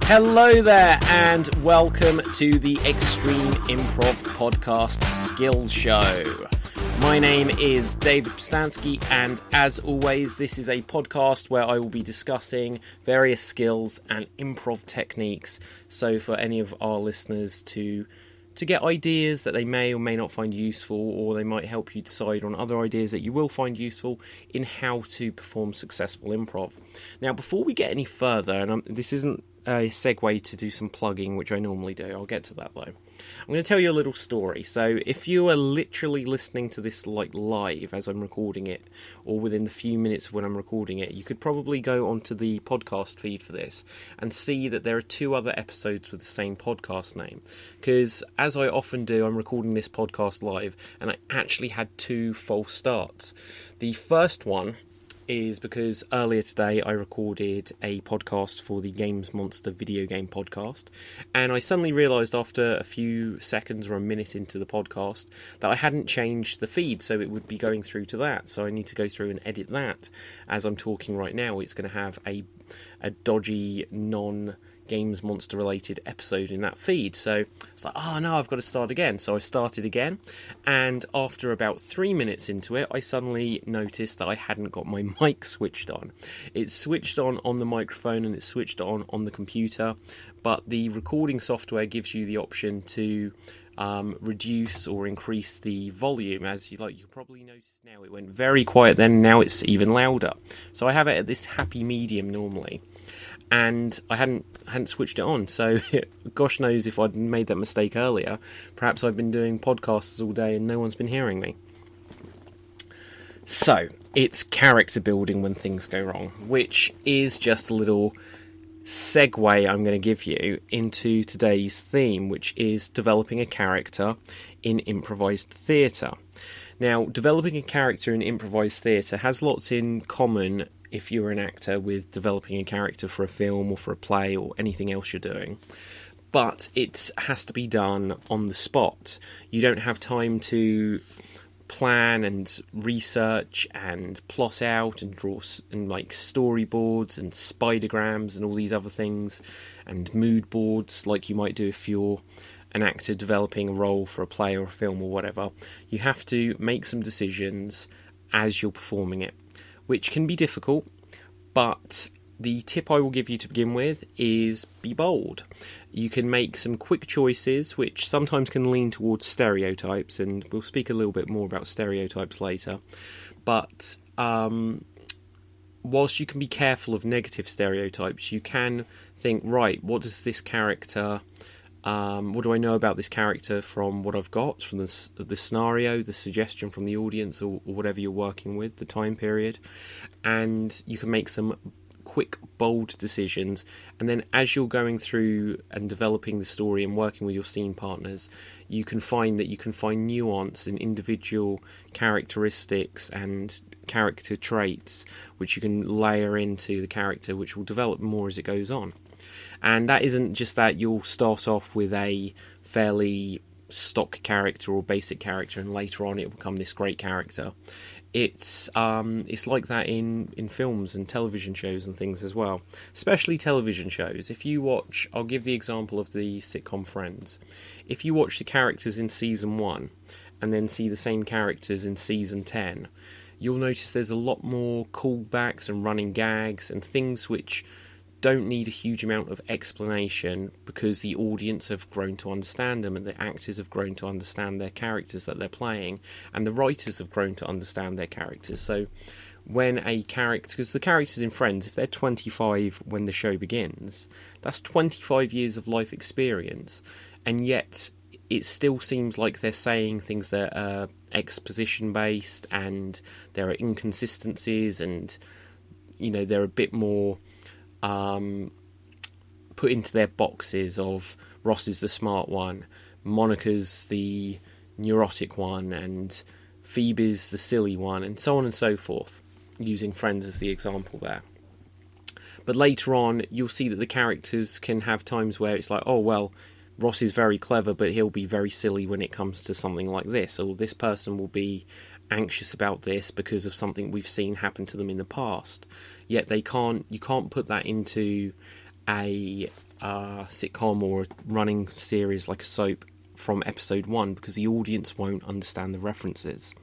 Hello there, and welcome to the Extreme Improv podcast skill show. My name is David Pustansky, and as always, this is a podcast where I will be discussing various skills and improv techniques. So for any of our listeners to get ideas that they may or may not find useful, or they might help you decide on other ideas that you will find useful in how to perform successful improv. Now, before we get any further, and this isn't a segue to do some plugging, which I normally do. I'll get to that though. I'm going to tell you a little story. So if you are literally listening to this like live as I'm recording it, or within the few minutes of when I'm recording it, you could probably go onto the podcast feed for this and see that there are two other episodes with the same podcast name. Because as I often do, I'm recording this podcast live, and I actually had two false starts. The first one is because earlier today I recorded a podcast for the Games Monster video game podcast, and I suddenly realised after a few seconds or a minute into the podcast that I hadn't changed the feed, so it would be going through to that. So I need to go through and edit that as I'm talking right now. It's going to have a dodgy non-Games Monster related episode in that feed. So it's like, oh no, I've got to start again. So I started again, and after about 3 minutes into it, I suddenly noticed that I hadn't got my mic switched on. It's switched on the microphone and it's switched on the computer, but the recording software gives you the option to reduce or increase the volume. As you probably noticed now, it went very quiet then, now it's even louder. So I have it at this happy medium normally, and I hadn't switched it on. So gosh knows if I'd made that mistake earlier, perhaps I've been doing podcasts all day and no one's been hearing me. So it's character building when things go wrong, which is just a little segue I'm going to give you into today's theme, which is developing a character in improvised theatre. Now, developing a character in improvised theatre has lots in common if you're an actor with developing a character for a film or for a play or anything else you're doing, but it has to be done on the spot. You don't have time to plan and research and plot out and draw and like storyboards and spidergrams and all these other things and mood boards like you might do if you're an actor developing a role for a play or a film or whatever. You have to make some decisions as you're performing it, which can be difficult, but the tip I will give you to begin with is be bold. You can make some quick choices, which sometimes can lean towards stereotypes, and we'll speak a little bit more about stereotypes later. But whilst you can be careful of negative stereotypes, you can think, right, what does this character... what do I know about this character from what I've got, from the scenario, the suggestion from the audience, or whatever you're working with, the time period, and you can make some quick, bold decisions. And then as you're going through and developing the story and working with your scene partners, you can find nuance in individual characteristics and character traits, which you can layer into the character, which will develop more as it goes on. And that isn't just that you'll start off with a fairly stock character or basic character and later on it will become this great character. It's like that in films and television shows and things as well, especially television shows. If you watch, I'll give the example of the sitcom Friends. If you watch the characters in season 1 and then see the same characters in season 10, you'll notice there's a lot more callbacks and running gags and things which don't need a huge amount of explanation because the audience have grown to understand them and the actors have grown to understand their characters that they're playing and the writers have grown to understand their characters. So when a character, because the characters in Friends, if they're 25 when the show begins, that's 25 years of life experience, and yet it still seems like they're saying things that are exposition based and there are inconsistencies and, you know, they're a bit more put into their boxes of Ross is the smart one, Monica's the neurotic one, and Phoebe's the silly one, and so on and so forth, using Friends as the example there. But later on, you'll see that the characters can have times where it's like, oh, well, Ross is very clever, but he'll be very silly when it comes to something like this, or this person will be anxious about this because of something we've seen happen to them in the past. Yet you can't put that into a sitcom or a running series like a soap from episode 1, because the audience won't understand the references.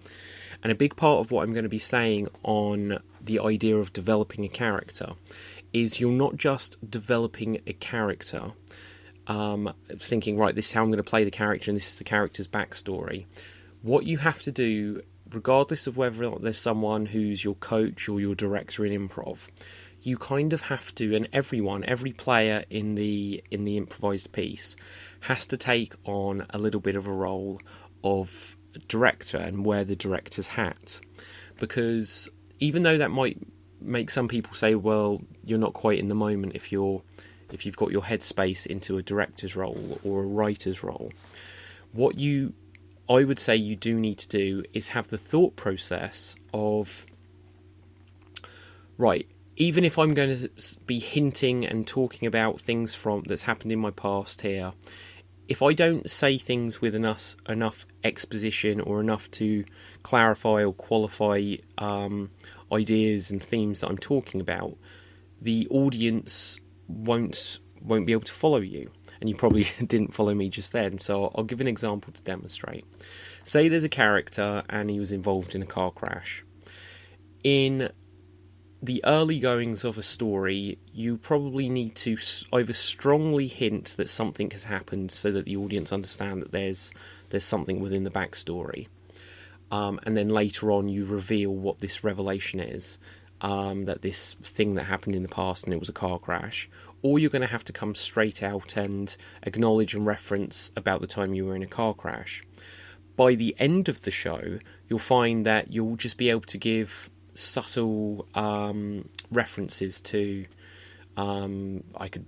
And a big part of what I'm going to be saying on the idea of developing a character is you're not just developing a character, thinking, right, this is how I'm going to play the character and this is the character's backstory. What you have to do, regardless of whether or not there's someone who's your coach or your director in improv, you kind of have to, and every player in the improvised piece has to take on a little bit of a role of director and wear the director's hat. Because even though that might make some people say, well, you're not quite in the moment if you've got your headspace into a director's role or a writer's role, what I would say you do need to do is have the thought process of, right, even if I'm going to be hinting and talking about things that's happened in my past here, if I don't say things with enough exposition or enough to clarify or qualify ideas and themes that I'm talking about, the audience won't be able to follow you. And you probably didn't follow me just then, so I'll give an example to demonstrate. Say there's a character and he was involved in a car crash. In the early goings of a story, you probably need to either strongly hint that something has happened so that the audience understand that there's something within the backstory, and then later on you reveal what this revelation is, that this thing that happened in the past and it was a car crash, or you're going to have to come straight out and acknowledge and reference about the time you were in a car crash. By the end of the show, you'll find that you'll just be able to give subtle references to, I could,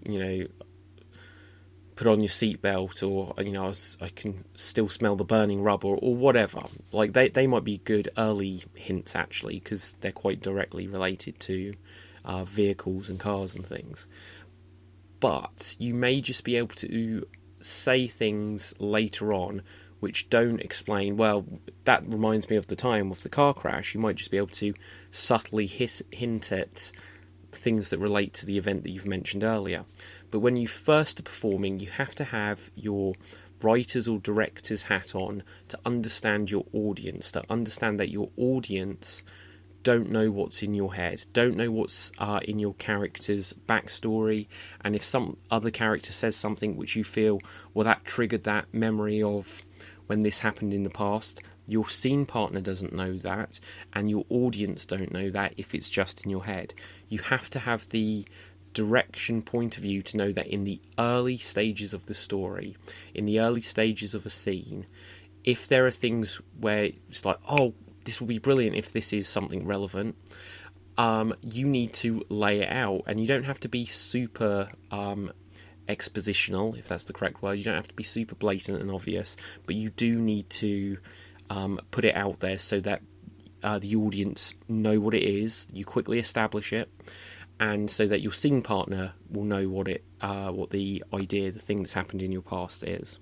put on your seatbelt, or I can still smell the burning rubber, or whatever. Like they might be good early hints actually, because they're quite directly related to vehicles and cars and things. But you may just be able to say things later on which don't explain, well, that reminds me of the time of the car crash. You might just be able to subtly hint at things that relate to the event that you've mentioned earlier. But when you first are performing, you have to have your writer's or director's hat on to understand your audience, to understand that your audience don't know what's in your head, don't know what's in your character's backstory, and if some other character says something which you feel, well, that triggered that memory of when this happened in the past, your scene partner doesn't know that, and your audience don't know that if it's just in your head. You have to have the direction point of view to know that in the early stages of the story, in the early stages of a scene, if there are things where it's like, oh, this will be brilliant if this is something relevant, you need to lay it out, and you don't have to be super expositional, if that's the correct word. You don't have to be super blatant and obvious, but you do need to put it out there so that the audience know what it is, you quickly establish it, and so that your scene partner will know what the idea, the thing that's happened in your past is.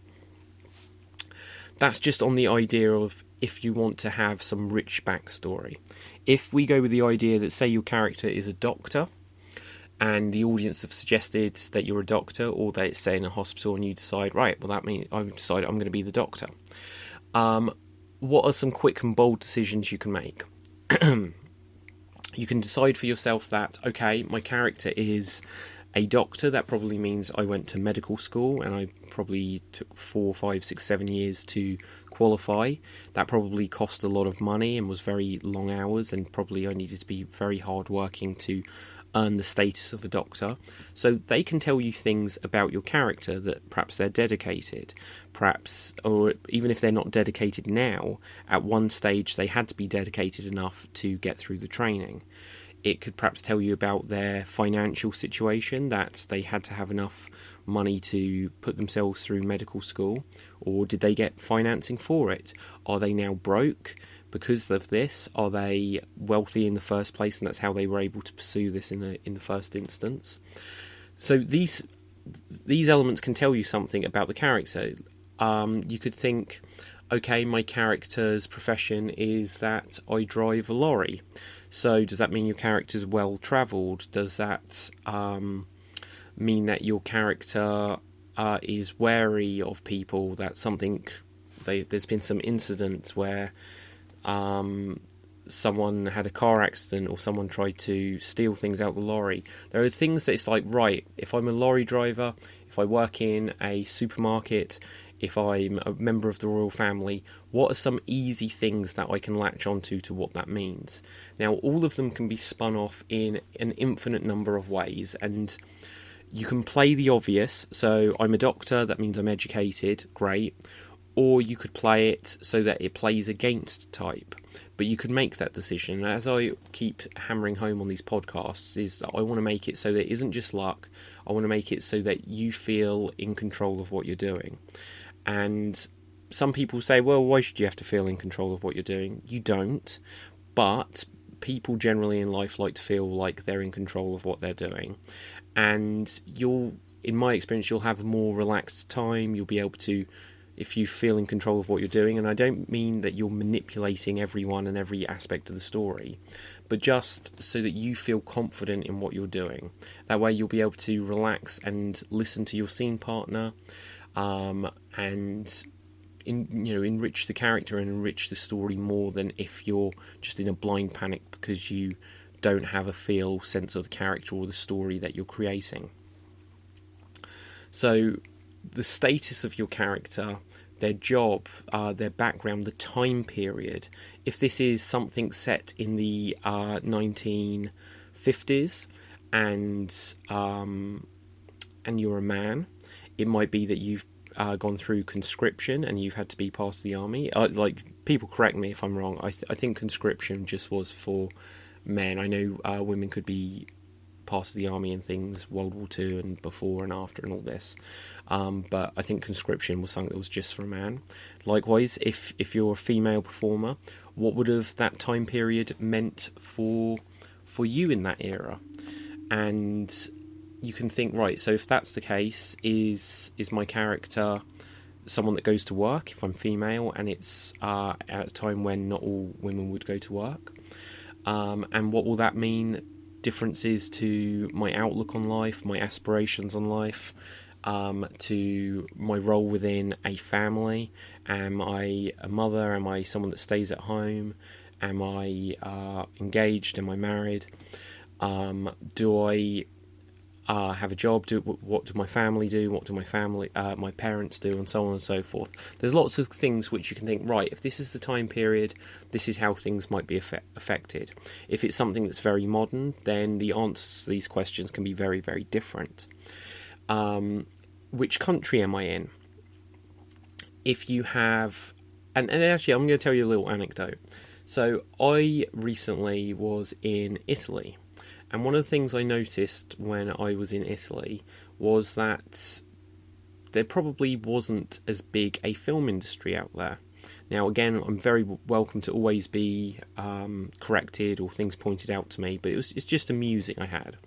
That's just on the idea of if you want to have some rich backstory. If we go with the idea that, say, your character is a doctor, and the audience have suggested that you're a doctor, or that it's, say, in a hospital, and you decide, right, well, that means I've decided I'm going to be the doctor. What are some quick and bold decisions you can make? You can decide for yourself that, okay, my character is a doctor. That probably means I went to medical school, and I probably took 4, 5, 6, 7 years to qualify. That probably cost a lot of money and was very long hours, and probably I needed to be very hard working to earn the status of a doctor. So they can tell you things about your character that perhaps they're dedicated, perhaps, or even if they're not dedicated now, at one stage they had to be dedicated enough to get through the training. It could perhaps tell you about their financial situation, that they had to have enough money to put themselves through medical school, or did they get financing for it? Are they now broke because of this? Are they wealthy in the first place, and that's how they were able to pursue this in the first instance? So these elements can tell you something about the character. You could think, okay, my character's profession is that I drive a lorry. So does that mean your character's well-travelled? Does that mean that your character is wary of people, that there's been some incident where someone had a car accident or someone tried to steal things out the lorry. There are things that it's like, right, if I'm a lorry driver, if I work in a supermarket, if I'm a member of the royal family, what are some easy things that I can latch onto to what that means? Now, all of them can be spun off in an infinite number of ways, and you can play the obvious. So I'm a doctor, that means I'm educated, great. Or you could play it so that it plays against type. But you could make that decision. And as I keep hammering home on these podcasts, is that I want to make it so that it isn't just luck. I want to make it so that you feel in control of what you're doing. And some people say, well, why should you have to feel in control of what you're doing? You don't. But people generally in life like to feel like they're in control of what they're doing. And in my experience, you'll have a more relaxed time. You'll be able to, if you feel in control of what you're doing, and I don't mean that you're manipulating everyone and every aspect of the story, but just so that you feel confident in what you're doing. That way you'll be able to relax and listen to your scene partner, and enrich the character and enrich the story more than if you're just in a blind panic because you don't have a sense of the character or the story that you're creating. So the status of your character, their job, their background, the time period. If this is something set in the 1950s and you're a man, it might be that you've gone through conscription and you've had to be part of the army. People correct me if I'm wrong. I think conscription just was for men. I know women could be part of the army and things, World War II and before and after and all this. But I think conscription was something that was just for a man. Likewise, if you're a female performer, what would have that time period meant for you in that era? And you can think, right, so if that's the case, is my character someone that goes to work if I'm female, and it's at a time when not all women would go to work? And what will that mean? Differences to my outlook on life, my aspirations on life, to my role within a family. Am I a mother? Am I someone that stays at home? Am I engaged? Am I married? Do I have a job? What do my family do? What do my parents do? And so on and so forth. There's lots of things which you can think, right, if this is the time period, this is how things might be affected. If it's something that's very modern, then the answers to these questions can be very, very different. Which country am I in? If you have... And actually, I'm going to tell you a little anecdote. So I recently was in Italy. And one of the things I noticed when I was in Italy was that there probably wasn't as big a film industry out there. Now, again, I'm very welcome to always be corrected or things pointed out to me, but it's just amusing I had.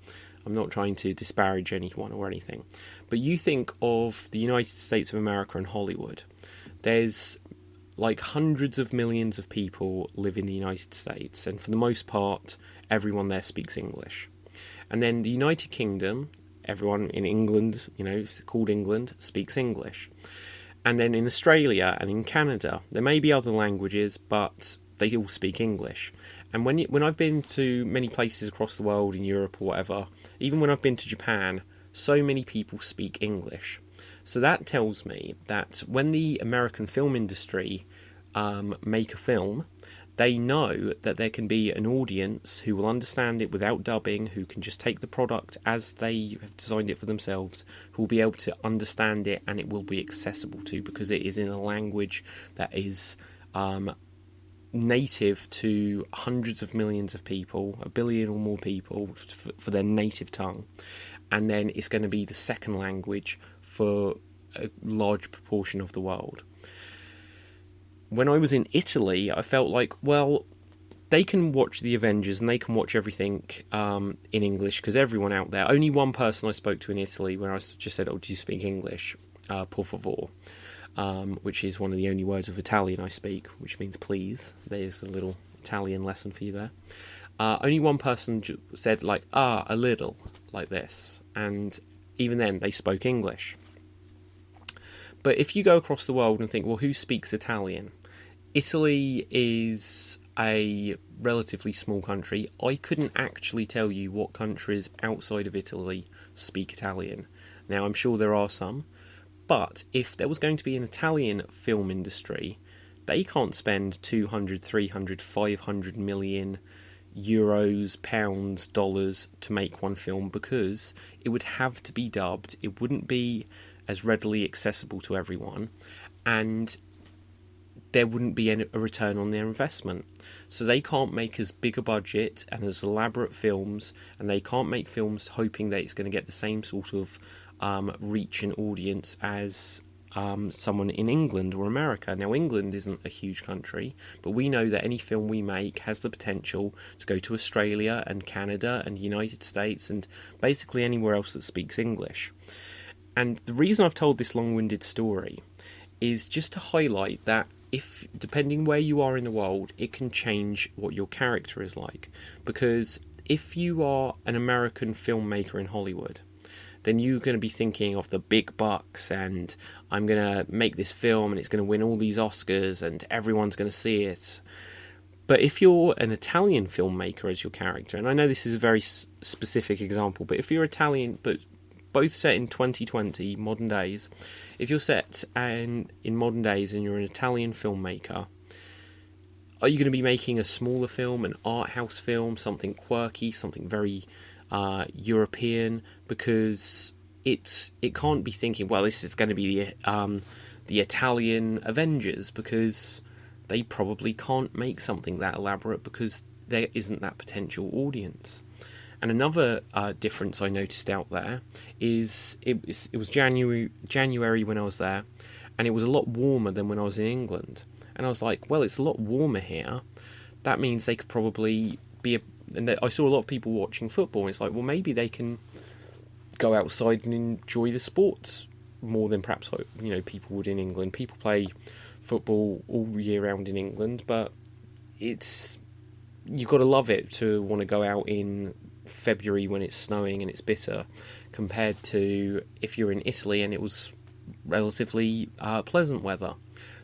I'm not trying to disparage anyone or anything. But you think of the United States of America and Hollywood. There's like hundreds of millions of people live in the United States, and for the most part, everyone there speaks English. And then the United Kingdom, everyone in England, it's called England, speaks English. And then in Australia and in Canada, there may be other languages, but they all speak English. And when I've been to many places across the world, in Europe or whatever, even when I've been to Japan, so many people speak English. So that tells me that when the American film industry make a film, they know that there can be an audience who will understand it without dubbing, who can just take the product as they have designed it for themselves, who will be able to understand it, and it will be accessible to, because it is in a language that is native to hundreds of millions of people, 1 billion or more people, for their native tongue. And then it's going to be the second language for a large proportion of the world. When I was in Italy, I felt like, well, they can watch the Avengers and they can watch everything in English, because everyone out there, only one person I spoke to in Italy when I just said, oh, do you speak English? Por favor, which is one of the only words of Italian I speak, which means please. There's a little Italian lesson for you there. Only one person said, like, a little, like this. And even then they spoke English. But if you go across the world and think, well, who speaks Italian? Italy is a relatively small country. I couldn't actually tell you what countries outside of Italy speak Italian. Now, I'm sure there are some, but if there was going to be an Italian film industry, they can't spend 200, 300, 500 million euros, pounds, dollars to make one film, because it would have to be dubbed. It wouldn't be as readily accessible to everyone, and there wouldn't be a return on their investment. So they can't make as big a budget and as elaborate films, and they can't make films hoping that it's going to get the same sort of reach and audience as someone in England or America. Now, England isn't a huge country, but we know that any film we make has the potential to go to Australia and Canada and the United States and basically anywhere else that speaks English. And the reason I've told this long-winded story is just to highlight that if, depending where you are in the world, it can change what your character is like. Because if you are an American filmmaker in Hollywood, then you're going to be thinking of the big bucks, and I'm going to make this film and it's going to win all these Oscars and everyone's going to see it. But if you're an Italian filmmaker as your character, and I know this is a very specific example, but if you're Italian, but both set in 2020, modern days, if you're set in modern days and you're an Italian filmmaker, are you going to be making a smaller film, an art house film, something quirky, something very European? Because it can't be thinking, well, this is going to be the Italian Avengers, because they probably can't make something that elaborate because there isn't that potential audience. And another difference I noticed out there is it was January when I was there, and it was a lot warmer than when I was in England. And I was like, well, it's a lot warmer here. That means they could probably be and I saw a lot of people watching football, and it's like, well, maybe they can go outside and enjoy the sports more than perhaps people would in England. People play football all year round in England, but you've got to love it to want to go out in February when it's snowing and it's bitter, compared to if you're in Italy and it was relatively pleasant weather.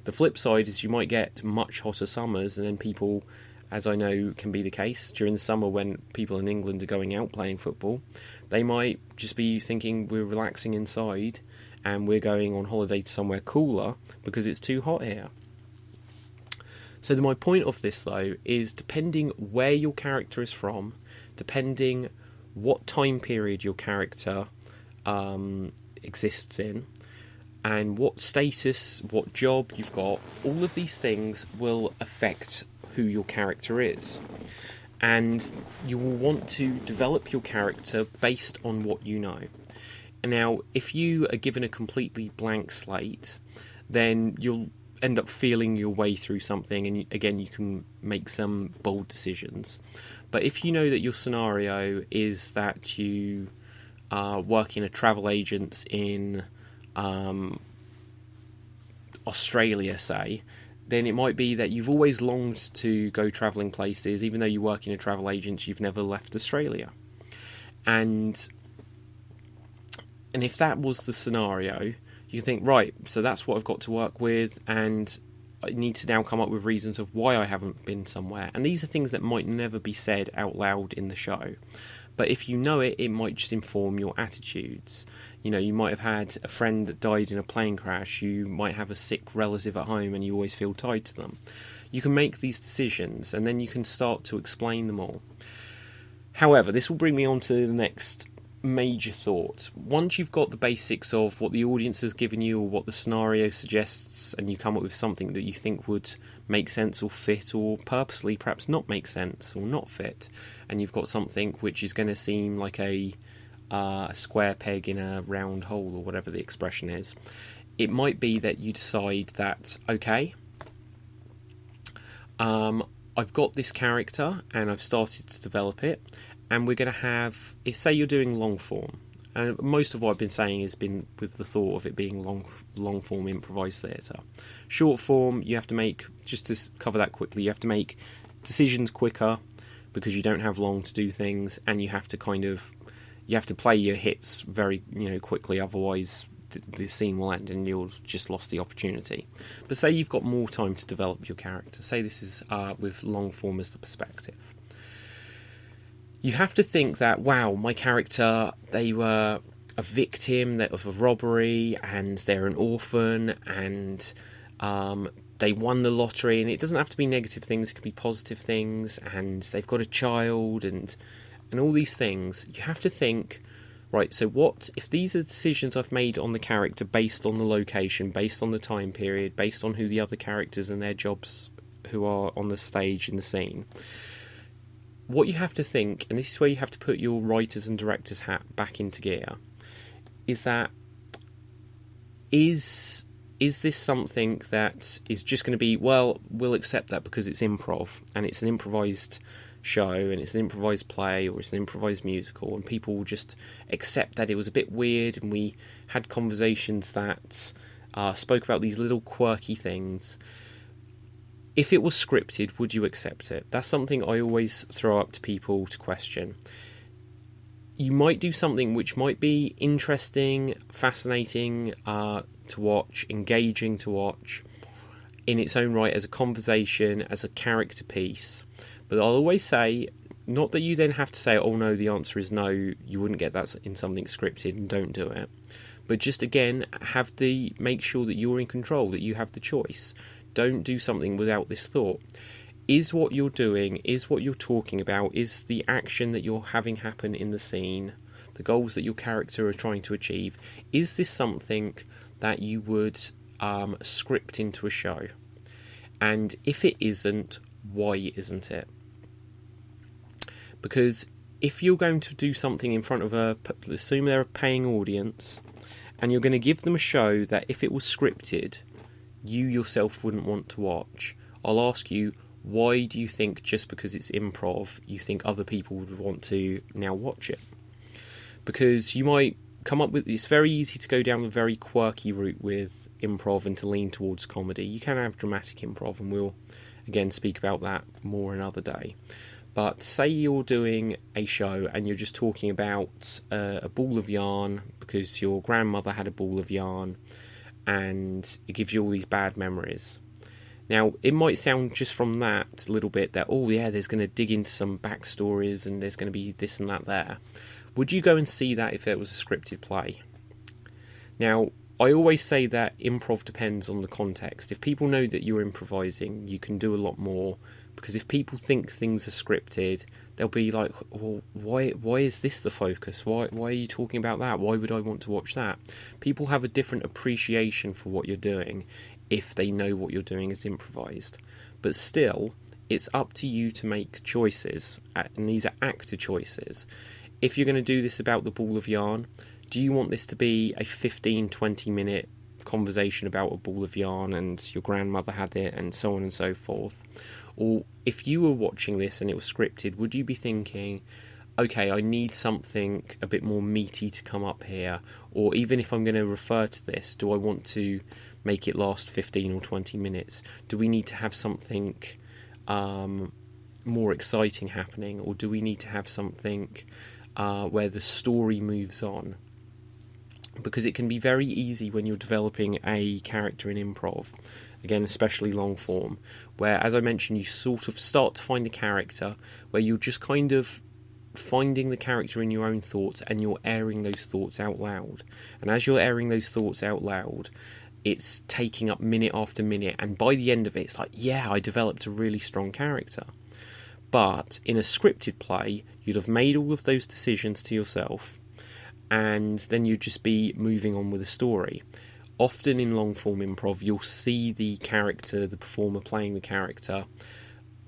The flip side is you might get much hotter summers, and then people, as I know can be the case during the summer when people in England are going out playing football, they might just be thinking we're relaxing inside and we're going on holiday to somewhere cooler because it's too hot here. So my point of this, though, is depending where your character is from, depending what time period your character exists in, and what status, what job you've got, all of these things will affect who your character is. And you will want to develop your character based on what you know. And now, if you are given a completely blank slate, then you'll end up feeling your way through something, and again, you can make some bold decisions. But if you know that your scenario is that you work in a travel agent in Australia, say, then it might be that you've always longed to go travelling places. Even though you work in a travel agent, you've never left Australia. And if that was the scenario, you think, right, so that's what I've got to work with, and I need to now come up with reasons of why I haven't been somewhere. And these are things that might never be said out loud in the show. But if you know it, it might just inform your attitudes. You might have had a friend that died in a plane crash. You might have a sick relative at home and you always feel tied to them. You can make these decisions and then you can start to explain them all. However, this will bring me on to the next major thought. Once you've got the basics of what the audience has given you or what the scenario suggests, and you come up with something that you think would make sense or fit, or purposely perhaps not make sense or not fit, and you've got something which is going to seem like a square peg in a round hole, or whatever the expression is, it might be that you decide that, okay, I've got this character and I've started to develop it, and we're going to have, say you're doing long form, and most of what I've been saying has been with the thought of it being long form improvised theatre. Short form, you have to make, just to cover that quickly, you have to make decisions quicker because you don't have long to do things, and you have to kind of you have to play your hits very quickly, otherwise the scene will end and you'll just lost the opportunity. But say you've got more time to develop your character. Say this is with long form as the perspective. You have to think that, wow, my character, they were a victim of a robbery, and they're an orphan, and they won the lottery. And it doesn't have to be negative things, it can be positive things, and they've got a child, and all these things. You have to think, right, so what if these are decisions I've made on the character based on the location, based on the time period, based on who the other characters and their jobs who are on the stage in the scene. What you have to think, and this is where you have to put your writers and directors hat back into gear, is that is this something that is just going to be, well, we'll accept that because it's improv and it's an improvised show and it's an improvised play or it's an improvised musical, and people will just accept that it was a bit weird and we had conversations that spoke about these little quirky things. If it was scripted, would you accept it? That's something I always throw up to people to question. You might do something which might be interesting, fascinating to watch, engaging to watch in its own right, as a conversation, as a character piece. But I'll always say, not that you then have to say, oh no, the answer is no, you wouldn't get that in something scripted, and don't do it. But just again, make sure that you're in control, that you have the choice. Don't do something without this thought. Is what you're doing, is what you're talking about, is the action that you're having happen in the scene, the goals that your character are trying to achieve, is this something that you would script into a show? And if it isn't, why isn't it? Because if you're going to do something in front of assume they're a paying audience, and you're going to give them a show that if it was scripted, you yourself wouldn't want to watch, I'll ask you, why do you think just because it's improv, you think other people would want to now watch it? Because you might come up with, it's very easy to go down a very quirky route with improv and to lean towards comedy. You can have dramatic improv, and we'll again speak about that more another day. But say you're doing a show and you're just talking about a ball of yarn because your grandmother had a ball of yarn, and it gives you all these bad memories. Now, it might sound just from that little bit that, oh yeah, there's going to dig into some backstories and there's going to be this and that there. Would you go and see that if it was a scripted play? Now, I always say that improv depends on the context. If people know that you're improvising, you can do a lot more, because if people think things are scripted, they'll be like, well, why is this the focus? Why are you talking about that? Why would I want to watch that? People have a different appreciation for what you're doing if they know what you're doing is improvised. But still, it's up to you to make choices, and these are actor choices. If you're going to do this about the ball of yarn, do you want this to be a 15-20 minute conversation about a ball of yarn and your grandmother had it and so on and so forth? Or if you were watching this and it was scripted, would you be thinking, okay, I need something a bit more meaty to come up here? Or even if I'm going to refer to this, do I want to make it last 15 or 20 minutes? Do we need to have something more exciting happening? Or do we need to have something where the story moves on? Because it can be very easy when you're developing a character in improv, again, especially long form, where, as I mentioned, you sort of start to find the character, where you're just kind of finding the character in your own thoughts and you're airing those thoughts out loud. And as you're airing those thoughts out loud, it's taking up minute after minute, and by the end of it, it's like, yeah, I developed a really strong character. But in a scripted play, you'd have made all of those decisions to yourself, and then you'd just be moving on with a story. Often in long-form improv, you'll see the character, the performer playing the character,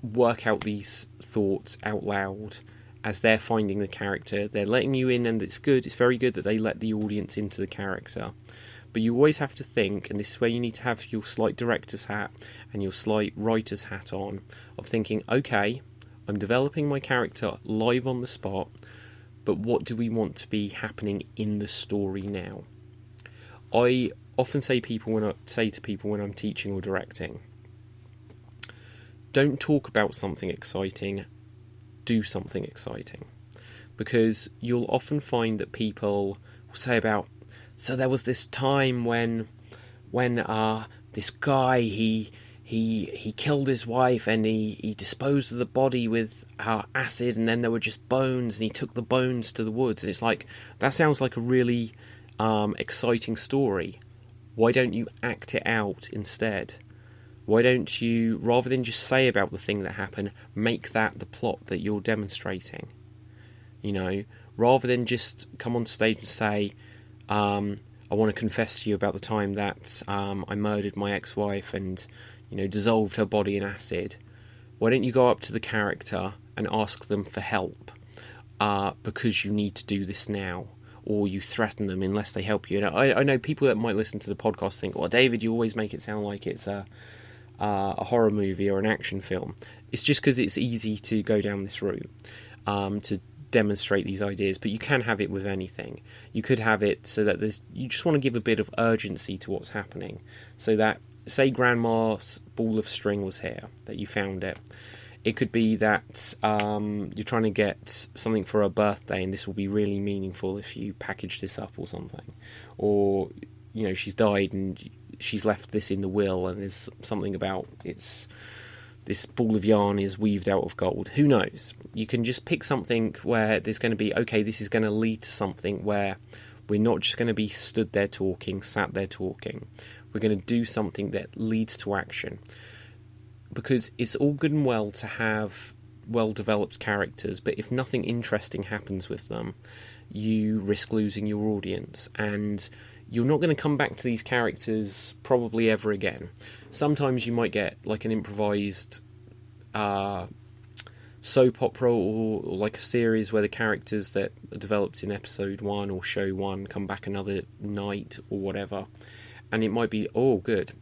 work out these thoughts out loud as they're finding the character. They're letting you in, and it's good. It's very good that they let the audience into the character. But you always have to think, and this is where you need to have your slight director's hat and your slight writer's hat on, of thinking, okay, I'm developing my character live on the spot, but what do we want to be happening in the story now? I often say to people when I'm teaching or directing, don't talk about something exciting, do something exciting. because you'll often find that people will say about, so there was this time when this guy, he killed his wife and he disposed of the body with acid, and then there were just bones, and he took the bones to the woods. And it's like, that sounds like a really exciting story. Why don't you act it out instead? Why don't you, rather than just say about the thing that happened, make that the plot that you're demonstrating? You know, rather than just come on stage and say, I want to confess to you about the time that I murdered my ex-wife and, you know, dissolved her body in acid. Why don't you go up to the character and ask them for help because you need to do this now, or you threaten them unless they help you. And I know people that might listen to the podcast think, well, David, you always make it sound like it's a horror movie or an action film. It's just because it's easy to go down this route to demonstrate these ideas, but you can have it with anything. You could have it so that you just want to give a bit of urgency to what's happening, so that, say grandma's ball of string was here, that you found it. It could be that you're trying to get something for her birthday, and this will be really meaningful if you package this up or something. Or, you know, she's died and she's left this in the will, and there's something about this ball of yarn is weaved out of gold. Who knows? You can just pick something where there's going to be, okay, this is going to lead to something where we're not just going to be sat there talking. We're going to do something that leads to action. Because it's all good and well to have well-developed characters, but if nothing interesting happens with them, you risk losing your audience, and you're not going to come back to these characters probably ever again. Sometimes you might get like an improvised soap opera or like a series where the characters that are developed in episode 1 or show 1 come back another night or whatever, and it might be, oh good,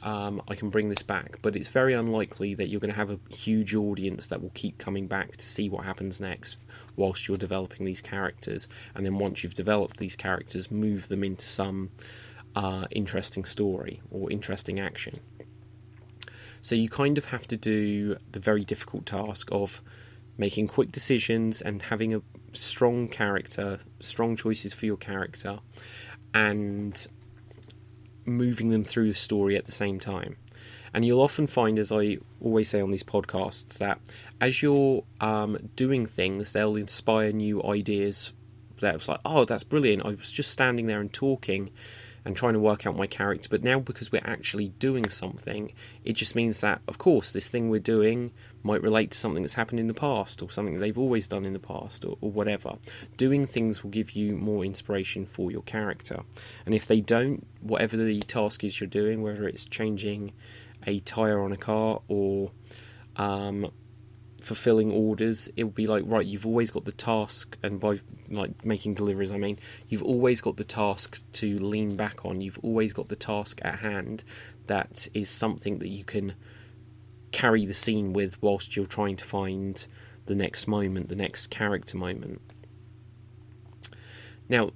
I can bring this back, but it's very unlikely that you're going to have a huge audience that will keep coming back to see what happens next whilst you're developing these characters, and then once you've developed these characters, move them into some interesting story or interesting action. So you kind of have to do the very difficult task of making quick decisions and having a strong character, strong choices for your character, and moving them through the story at the same time. And you'll often find, as I always say on these podcasts, that as you're doing things, they'll inspire new ideas. That's like, oh, that's brilliant, I was just standing there and talking and trying to work out my character, but now because we're actually doing something, it just means that, of course, this thing we're doing might relate to something that's happened in the past, or something they've always done in the past, or whatever. Doing things will give you more inspiration for your character. And if they don't, whatever the task is you're doing, whether it's changing a tyre on a car or fulfilling orders, it will be like, right, you've always got the task, and by like making deliveries, I mean you've always got the task to lean back on. You've always got the task at hand that is something that you can carry the scene with whilst you're trying to find the next moment, the next character moment. Now,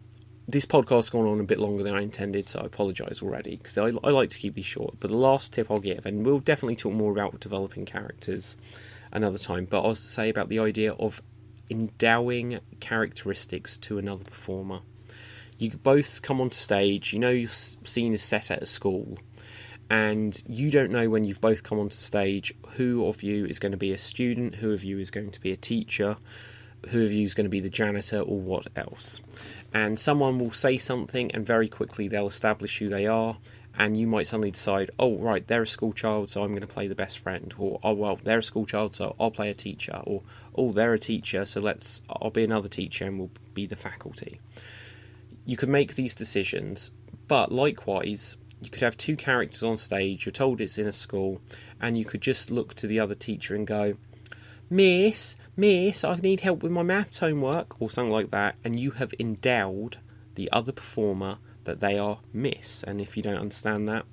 this podcast's gone on a bit longer than I intended, so I apologise already, because I like to keep these short. But the last tip I'll give, and we'll definitely talk more about developing characters another time, but I'll say about the idea of endowing characteristics to another performer. You both come on stage, you know your scene is set at a school, and you don't know when you've both come onto stage who of you is going to be a student, who of you is going to be a teacher, who of you is going to be the janitor, or what else. And someone will say something and very quickly they'll establish who they are, and you might suddenly decide, oh right, they're a school child, so I'm going to play the best friend, or oh well, they're a school child, so I'll play a teacher, or oh, they're a teacher, so I'll be another teacher and we'll be the faculty. You can make these decisions, but likewise, you could have two characters on stage, you're told it's in a school, and you could just look to the other teacher and go, Miss, I need help with my maths homework, or something like that, and you have endowed the other performer that they are Miss. And if you don't understand that,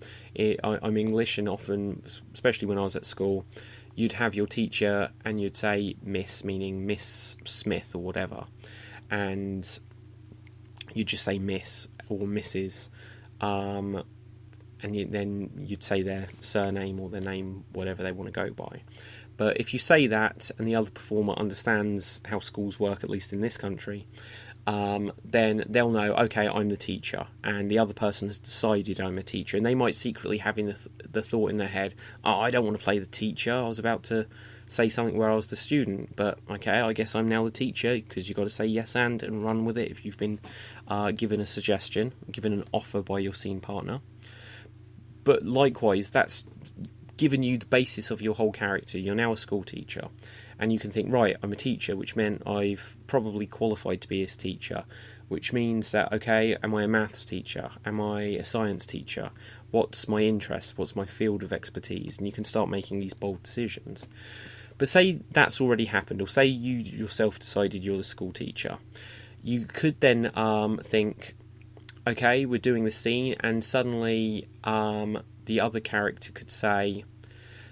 I'm English, and often, especially when I was at school, you'd have your teacher and you'd say Miss, meaning Miss Smith or whatever, and you'd just say Miss or Mrs. And and then you'd say their surname or their name, whatever they want to go by. But if you say that and the other performer understands how schools work, at least in this country, then they'll know, okay, I'm the teacher, and the other person has decided I'm a teacher, and they might secretly having the thought in their head, oh, I don't want to play the teacher, I was about to say something where I was the student, but okay, I guess I'm now the teacher, because you've got to say yes and run with it if you've been given a suggestion, given an offer by your scene partner. But likewise, that's given you the basis of your whole character. You're now a school teacher, and you can think, right, I'm a teacher, which meant I've probably qualified to be a teacher, which means that, okay, am I a maths teacher? Am I a science teacher? What's my interest? What's my field of expertise? And you can start making these bold decisions. But say that's already happened, or say you yourself decided you're the school teacher. You could then think, okay, we're doing the scene, and suddenly the other character could say,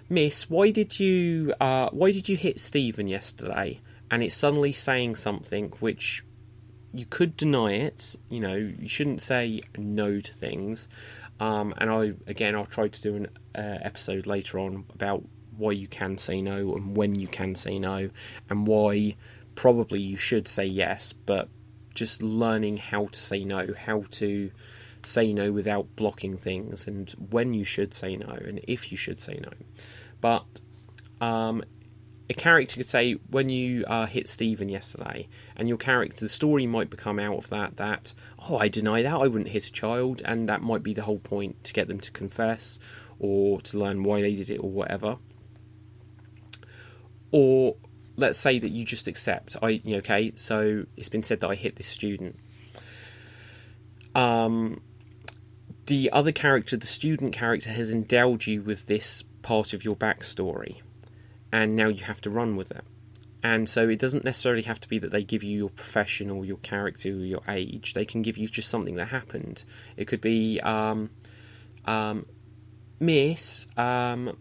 Miss, why did you hit Stephen yesterday? And it's suddenly saying something which you could deny it. You know, you shouldn't say no to things. And I'll try to do an episode later on about why you can say no and when you can say no, and why probably you should say yes, but just learning how to say no, how to say no without blocking things, and when you should say no and if you should say no. But a character could say, when you hit Stephen yesterday, and your character, the story might become out of that, oh, I deny that, I wouldn't hit a child, and that might be the whole point, to get them to confess or to learn why they did it or whatever. Or let's say that you just accept, okay, so it's been said that I hit this student. The other character, the student character, has endowed you with this part of your backstory, and now you have to run with it. And so it doesn't necessarily have to be that they give you your profession or your character or your age. They can give you just something that happened. It could be, Miss, are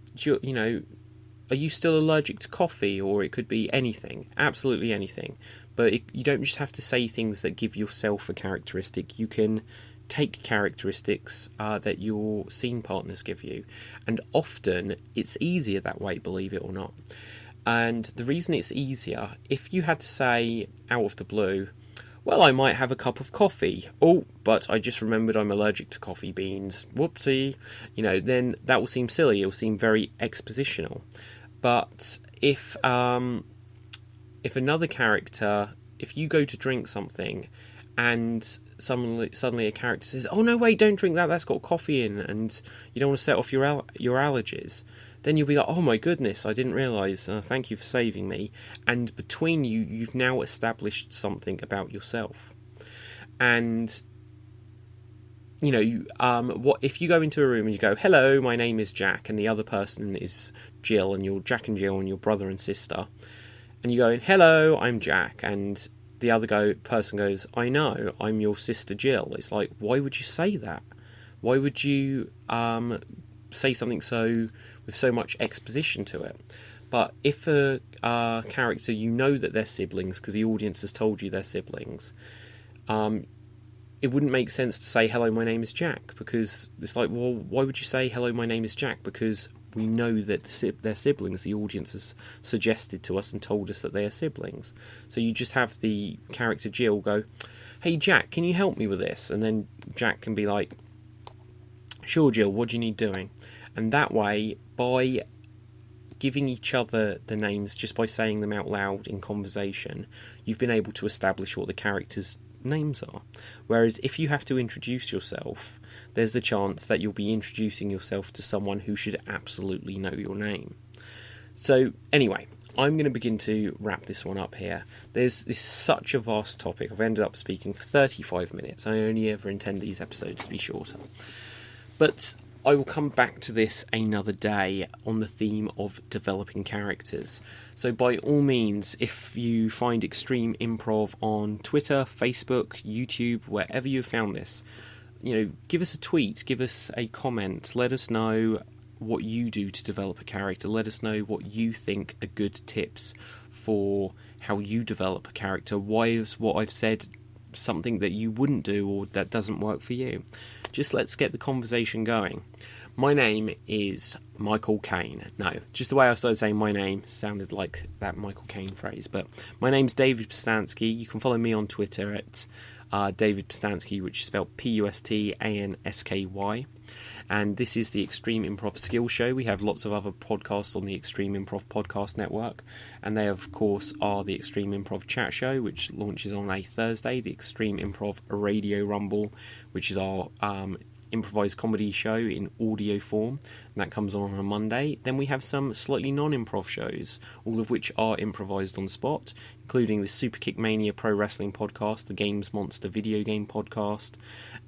you still allergic to coffee? Or it could be anything, absolutely anything. But you don't just have to say things that give yourself a characteristic. You can take characteristics that your scene partners give you. And often it's easier that way, believe it or not. And the reason it's easier, if you had to say out of the blue, well, I might have a cup of coffee. Oh, but I just remembered I'm allergic to coffee beans. Whoopsie. Then that will seem silly. It will seem very expositional. But if another character, if you go to drink something and suddenly a character says, oh no, wait, don't drink that, that's got coffee in, and you don't want to set off your allergies, then you'll be like, oh my goodness, I didn't realise, thank you for saving me. And between you, you've now established something about yourself. And what if you go into a room and you go, hello, my name is Jack, and the other person is Jill, and you're Jack and Jill and your brother and sister, and you go, hello, I'm Jack, and the other person goes, I know, I'm your sister Jill. It's like, why would you say that? Why would you say something with so much exposition to it? But if a character, you know that they're siblings because the audience has told you they're siblings, it wouldn't make sense to say, hello, my name is Jack, because it's like, well, why would you say, hello, my name is Jack? Because we know that they're siblings. The audience has suggested to us and told us that they are siblings. So you just have the character Jill go, hey, Jack, can you help me with this? And then Jack can be like, sure, Jill, what do you need doing? And that way, by giving each other the names, just by saying them out loud in conversation, you've been able to establish what the characters' names are. Whereas if you have to introduce yourself, there's the chance that you'll be introducing yourself to someone who should absolutely know your name. So anyway, I'm going to begin to wrap this one up here. This is such a vast topic. I've ended up speaking for 35 minutes. I only ever intend these episodes to be shorter. But I will come back to this another day on the theme of developing characters. So by all means, if you find Extreme Improv on Twitter, Facebook, YouTube, wherever you've found this, give us a tweet, give us a comment, let us know what you do to develop a character, let us know what you think are good tips for how you develop a character. Why is what I've said something that you wouldn't do or that doesn't work for you? just let's get the conversation going. My name is Michael Caine. No, just the way I started saying my name sounded like that Michael Caine phrase. But my name's David Pustansky. You can follow me on Twitter at David Pustansky, which is spelled Pustansky. And this is the Extreme Improv Skill Show. We have lots of other podcasts on the Extreme Improv Podcast Network. And they, of course, are the Extreme Improv Chat Show, which launches on a Thursday. The Extreme Improv Radio Rumble, which is our improvised comedy show in audio form, and that comes on a Monday. Then we have some slightly non-improv shows, all of which are improvised on the spot, including the Superkick Mania Pro Wrestling podcast, the Games Monster video game podcast,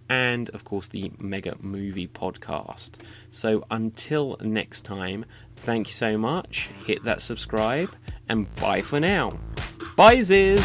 and of course the Mega Movie podcast. So until next time, thank you so much, hit that subscribe, and bye for now. Bye, Ziz!